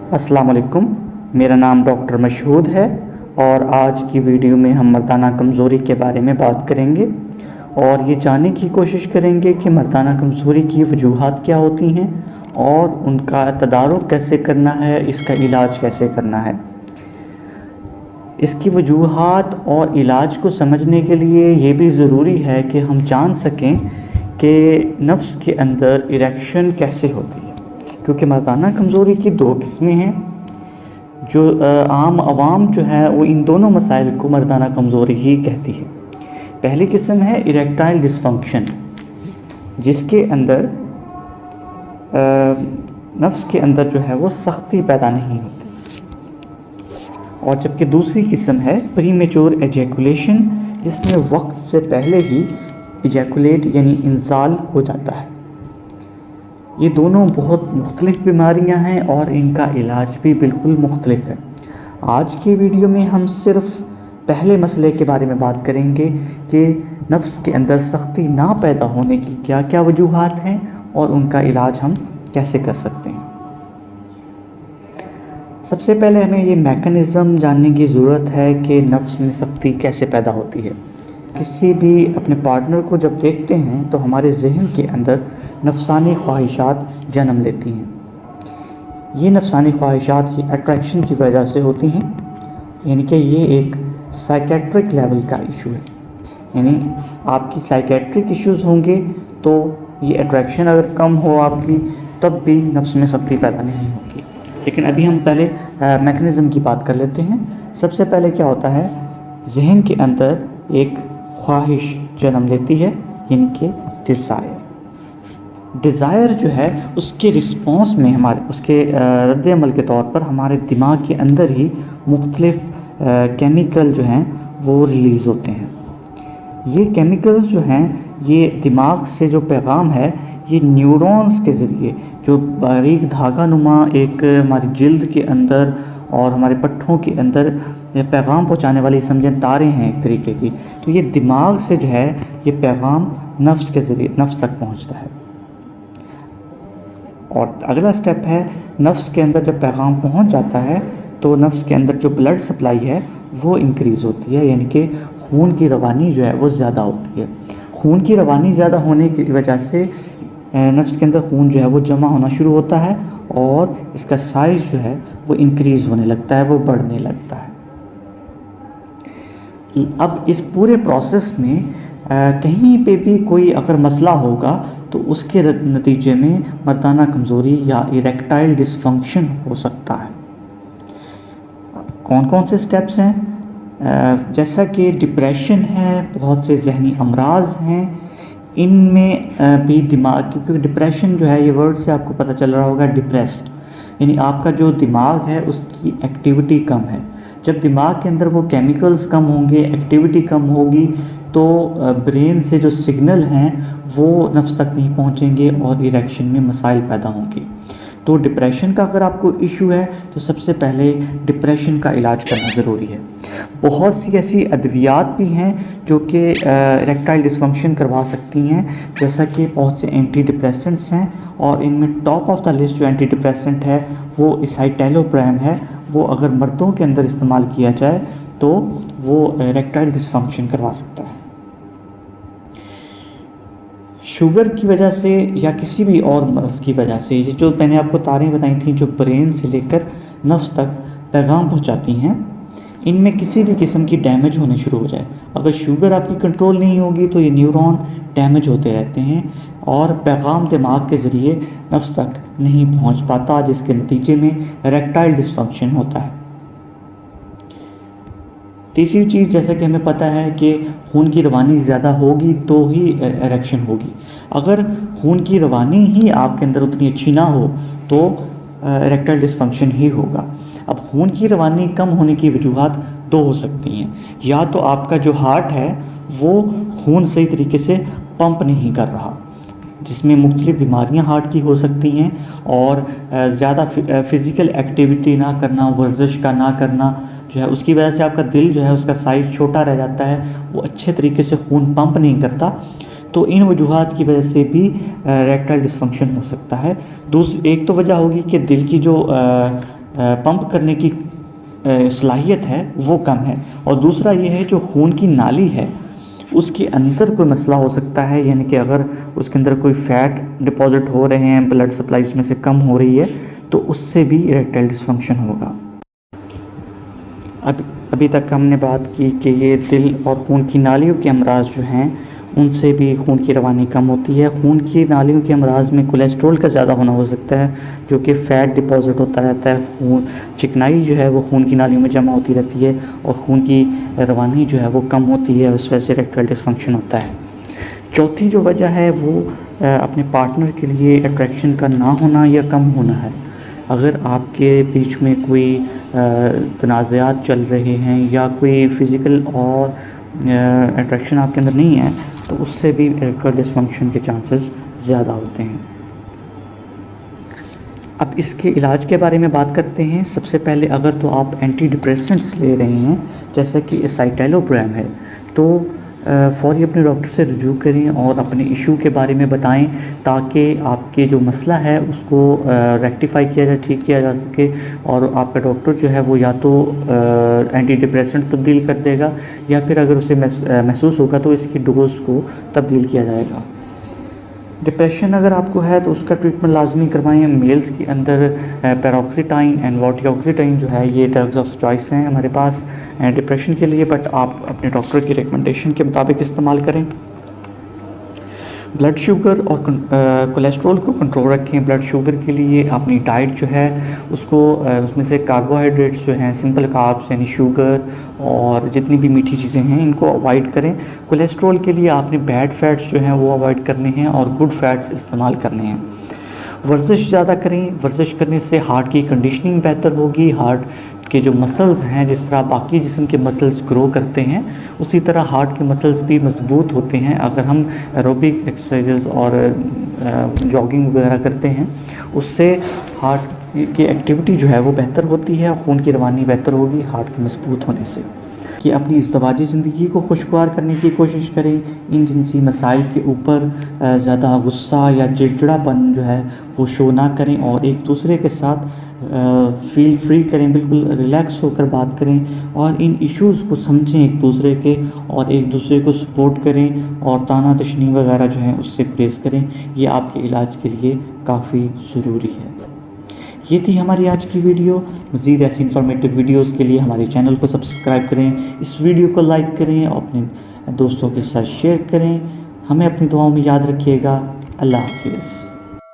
अस्सलाम वालेकुम। मेरा नाम डॉक्टर मशहूद है और आज की वीडियो में हम मर्दाना कमज़ोरी के बारे में बात करेंगे और ये जानने की कोशिश करेंगे कि मर्दाना कमज़ोरी की वजूहात क्या होती हैं और उनका तदारुक कैसे करना है, इसका इलाज कैसे करना है। इसकी वजूहात और इलाज को समझने के लिए ये भी ज़रूरी है कि हम जान सकें कि नफ्स के अंदर इरेक्शन कैसे होती है, क्योंकि मर्दाना कमज़ोरी की दो किस्में हैं। जो आम आवाम जो है वो इन दोनों मसाइल को मर्दाना कमज़ोरी ही कहती है। पहली किस्म है इरेक्टाइल डिसफंक्शन, जिसके अंदर नफ्स के अंदर जो है वो सख्ती पैदा नहीं होती, और जबकि दूसरी किस्म है प्रीमेच्योर एजैकुलेशन, जिसमें वक्त से पहले ही एजैकुलेट यानी इंजाल हो जाता है। ये दोनों बहुत मुख्तलिफ बीमारियां हैं और इनका इलाज भी बिल्कुल मुख्तलिफ है। आज की वीडियो में हम सिर्फ पहले मसले के बारे में बात करेंगे कि नफ्स के अंदर सख्ती ना पैदा होने की क्या क्या वजूहात हैं और उनका इलाज हम कैसे कर सकते हैं। सबसे पहले हमें ये मैकेनिज़्म जानने की ज़रूरत है कि नफ्स में सख्ती कैसे पैदा होती है। किसी भी अपने पार्टनर को जब देखते हैं तो हमारे जहन के अंदर नफसानी ख्वाहिशात जन्म लेती हैं। ये नफसानी ख्वाहिशात की अट्रैक्शन की वजह से होती हैं, यानी कि ये एक साइकेट्रिक लेवल का इशू है। यानी आपकी साइकेट्रिक इश्यूज़ होंगे तो ये अट्रैक्शन अगर कम हो आपकी, तब भी नफ्स में सख्ती पैदा नहीं होगी। लेकिन अभी हम पहले मैकेनिज़्म की बात कर लेते हैं। सबसे पहले क्या होता है, जहन के अंदर एक ख्वाहिश जन्म लेती है, यानी कि डिज़ायर जो है उसके रिस्पॉन्स में उसके रद्द अमल के तौर पर हमारे दिमाग के अंदर ही मुख्तलिफ केमिकल जो हैं वो रिलीज़ होते हैं। ये केमिकल्स जो हैं, ये दिमाग से जो पैगाम है, ये न्यूरॉन्स के ज़रिए, जो बारीक धागा नुमा एक हमारी जिल्द के अंदर और हमारे पट्ठों के अंदर पैगाम पहुंचाने वाली समझें तारें हैं एक तरीके की, तो ये दिमाग से जो है ये पैगाम नफ्स के ज़रिए नफ्स तक पहुंचता है। और अगला स्टेप है, नफ्स के अंदर जब पैगाम पहुंच जाता है तो नफ्स के अंदर जो ब्लड सप्लाई है वो इंक्रीज़ होती है, यानी कि खून की रवानी जो है वो ज़्यादा होती है। खून की रवानी ज़्यादा होने की वजह से नफ्स के अंदर खून जो है वो जमा होना शुरू होता है और इसका साइज़ जो है वो इंक्रीज़ होने लगता है, वो बढ़ने लगता है। अब इस पूरे प्रोसेस में कहीं पे भी कोई अगर मसला होगा तो उसके नतीजे में मर्दाना कमज़ोरी या इरेक्टाइल डिसफंक्शन हो सकता है। कौन कौन से स्टेप्स हैं? जैसा कि डिप्रेशन है, बहुत से जहनी अमराज हैं, इनमें भी दिमाग, क्योंकि डिप्रेशन जो है, ये वर्ड से आपको पता चल रहा होगा, डिप्रेस्ड, यानी आपका जो दिमाग है उसकी एक्टिविटी कम है। जब दिमाग के अंदर वो केमिकल्स कम होंगे, एक्टिविटी कम होगी, तो ब्रेन से जो सिग्नल हैं वो नफ्स तक नहीं पहुंचेंगे और इरेक्शन में मसाइल पैदा होंगे। तो डिप्रेशन का अगर आपको इशू है तो सबसे पहले डिप्रेशन का इलाज करना ज़रूरी है। बहुत सी ऐसी अद्वियात भी हैं जो कि इरेक्टाइल डिसफंक्शन करवा सकती हैं, जैसा कि बहुत से एंटी डिप्रेसेंट्स हैं, और इनमें टॉप ऑफ द लिस्ट जो एंटी डिप्रेसेंट है वो एसाइटैलोप्राम है। वो अगर मर्दों के अंदर इस्तेमाल किया जाए तो वो इरेक्टाइल डिसफंक्शन करवा सकता है। शुगर की वजह से या किसी भी और मर्ज़ की वजह से, ये जो मैंने आपको तारें बताई थी जो ब्रेन से लेकर नफ्स तक पैगाम पहुंचाती हैं, इनमें किसी भी किस्म की डैमेज होने शुरू हो जाए, अगर शुगर आपकी कंट्रोल नहीं होगी तो ये न्यूरॉन डैमेज होते रहते हैं और पैगाम दिमाग के ज़रिए नफ्स तक नहीं पहुंच पाता, जिसके नतीजे में इरेक्टाइल डिसफंक्शन होता है। तीसरी चीज़, जैसा कि हमें पता है कि खून की रवानी ज़्यादा होगी तो ही इरेक्शन होगी। अगर खून की रवानी ही आपके अंदर उतनी अच्छी ना हो तो इरेक्टाइल डिसफंक्शन ही होगा। अब खून की रवानी कम होने की वजूहात दो हो सकती हैं। या तो आपका जो हार्ट है वो खून सही तरीके से पंप नहीं कर रहा, जिसमें मुख्तलिफ बीमारियां हार्ट की हो सकती हैं, और ज़्यादा फिज़िकल एक्टिविटी ना करना, वर्जिश का ना करना जो है, उसकी वजह से आपका दिल जो है उसका साइज़ छोटा रह जाता है, वो अच्छे तरीके से खून पंप नहीं करता। तो इन वजूहात की वजह से भी इरेक्टाइल डिसफंक्शन हो सकता है। एक तो वजह होगी कि दिल की जो पंप करने की सलाहियत है वो कम है। और दूसरा ये है जो खून की नाली है उसके अंदर कोई मसला हो सकता है, यानी कि अगर उसके अंदर कोई फैट डिपॉजिट हो रहे हैं, ब्लड सप्लाई उसमें से कम हो रही है, तो उससे भी इरेक्टाइल डिसफंक्शन होगा। अभी तक हमने बात की कि ये दिल और खून की नालियों के अमराज जो हैं उनसे भी खून की रवानी कम होती है। खून की नालियों के अमराज में कोलेस्ट्रॉल का ज़्यादा होना हो सकता है, जो कि फ़ैट डिपॉजिट होता रहता है, खून चिकनाई जो है वो खून की नालियों में जमा होती रहती है और खून की रवानी जो है वो कम होती है, उस वजह से इरेक्टाइल डिसफंक्शन होता है। चौथी जो वजह है वो अपने पार्टनर के लिए अट्रैक्शन का ना होना या कम होना है। अगर आपके बीच में कोई तनाज़ात चल रहे हैं या कोई फ़िज़िकल और अट्रैक्शन आपके अंदर नहीं है, तो उससे भी इरेक्टाइल डिसफंक्शन के चांसेस ज़्यादा होते हैं। अब इसके इलाज के बारे में बात करते हैं। सबसे पहले अगर तो आप एंटी डिप्रेसेंट्स ले रहे हैं जैसा कि एसाइटैलोप्राम है, तो फ़ौरी अपने डॉक्टर से रुजू करें और अपने इशू के बारे में बताएं, ताकि आपके जो मसला है उसको रेक्टिफाई किया जाए, ठीक किया जा सके। और आपका डॉक्टर जो है वो या तो एंटी डिप्रेसेंट तब्दील कर देगा या फिर अगर उसे महसूस होगा तो इसकी डोज को तब्दील किया जाएगा। डिप्रेशन अगर आपको है तो उसका ट्रीटमेंट लाजमी करवाएं। मेल्स के अंदर पैरोक्सीटाइन एंड वॉटिऑक्सीटाइन जो है ये ड्रग्स ऑफ चॉइस हैं हमारे पास डिप्रेशन के लिए, बट आप अपने डॉक्टर की रिकमेंडेशन के मुताबिक इस्तेमाल करें। ब्लड शुगर और कोलेस्ट्रॉल को कंट्रोल रखें। ब्लड शुगर के लिए अपनी डाइट जो है उसको उसमें से कार्बोहाइड्रेट्स जो हैं, सिंपल कार्ब्स यानी शुगर और जितनी भी मीठी चीज़ें हैं इनको अवॉइड करें। कोलेस्ट्रॉल के लिए आपने बैड फैट्स जो हैं वो अवॉइड करने हैं और गुड फैट्स इस्तेमाल करने हैं। वर्जिश ज़्यादा करें। वर्जिश करने से हार्ट की कंडीशनिंग बेहतर होगी। हार्ट के जो मसल्स हैं, जिस तरह बाकी जिस्म के मसल्स ग्रो करते हैं उसी तरह हार्ट के मसल्स भी मजबूत होते हैं अगर हम एरोबिक एक्सरसाइजेस और जॉगिंग वगैरह करते हैं। उससे हार्ट की एक्टिविटी जो है वो बेहतर होती है और खून की रवानी बेहतर होगी हार्ट के मजबूत होने से। कि अपनी इज़्दिवाजी ज़िंदगी को खुशगवार करने की कोशिश करें। इन जिनसी मसाइल के ऊपर ज़्यादा गुस्सा या चिड़चिड़ापन जो है वो शो ना करें और एक दूसरे के साथ फील फ्री करें, बिल्कुल रिलैक्स होकर बात करें और इन इश्यूज़ को समझें एक दूसरे के और एक दूसरे को सपोर्ट करें और ताना तशनी वगैरह जो है उससे गुरेज करें। ये आपके इलाज के लिए काफ़ी ज़रूरी है। ये थी हमारी आज की वीडियो। मज़ीद ऐसी इन्फॉर्मेटिव वीडियोस के लिए हमारे चैनल को सब्सक्राइब करें, इस वीडियो को लाइक करें और अपने दोस्तों के साथ शेयर करें। हमें अपनी दुआओं में याद रखिएगा। अल्लाह हाफ़िज़।